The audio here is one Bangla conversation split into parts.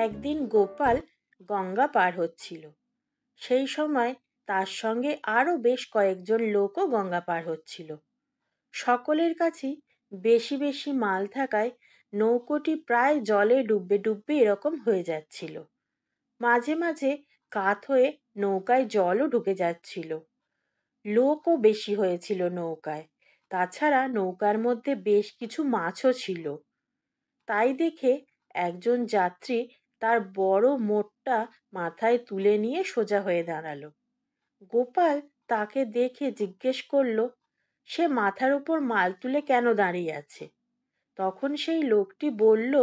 একদিন গোপাল গঙ্গা পার হচ্ছিল। সেই সময় তার সঙ্গে আরো বেশ কয়েকজন লোকও গঙ্গা পার হচ্ছিল। সকলের কাছেই বেশি বেশি মাল থাকায় নৌকোটি প্রায় জলে ডুববে ডুববে এরকম হয়ে যাচ্ছিল। মাঝে মাঝে কাত হয়ে নৌকায় জলও ঢুকে যাচ্ছিল। লোকও বেশি হয়েছিল নৌকায়। তাছাড়া নৌকার মধ্যে বেশ কিছু মাছও ছিল। তাই দেখে একজন যাত্রী তার বড় মোটটা মাথায় তুলে নিয়ে সোজা হয়ে দাঁড়ালো। গোপাল তাকে দেখে জিজ্ঞেস করলো, সে মাথার উপর মাল তুলে কেন দাঁড়িয়ে আছে? তখন সেই লোকটি বলল,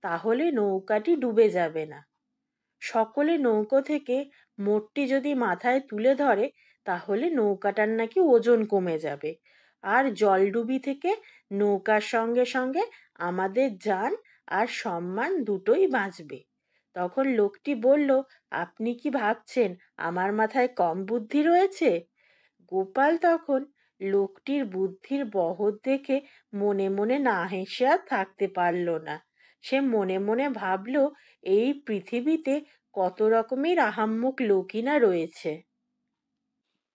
তাহলে নৌকাটি ডুবে যাবে না। সকলে নৌকো থেকে মোটটি যদি মাথায় তুলে ধরে তাহলে নৌকাটার নাকি ওজন কমে যাবে, আর জলডুবি থেকে নৌকার সঙ্গে সঙ্গে আমাদের জান আর সম্মান দুটোই বাঁচবে। তখন লোকটি বলল, আপনি কি ভাবছেন আমার মাথায় কম বুদ্ধি রয়েছে? গোপাল তখন লোকটির বুদ্ধির বহর দেখে মনে মনে না হেসে আর থাকতে পারল না। সে মনে মনে ভাবল, এই পৃথিবীতে কত রকমের আহাম্মক লোকই না রয়েছে।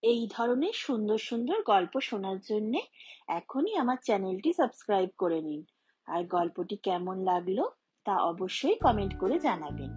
এই ধরনের সুন্দর সুন্দর গল্প শোনার জন্যে এখনই আমার চ্যানেলটি সাবস্ক্রাইব করে নিন। আর গল্পটি কেমন লাগলো তা অবশ্যই কমেন্ট করে জানাবেন।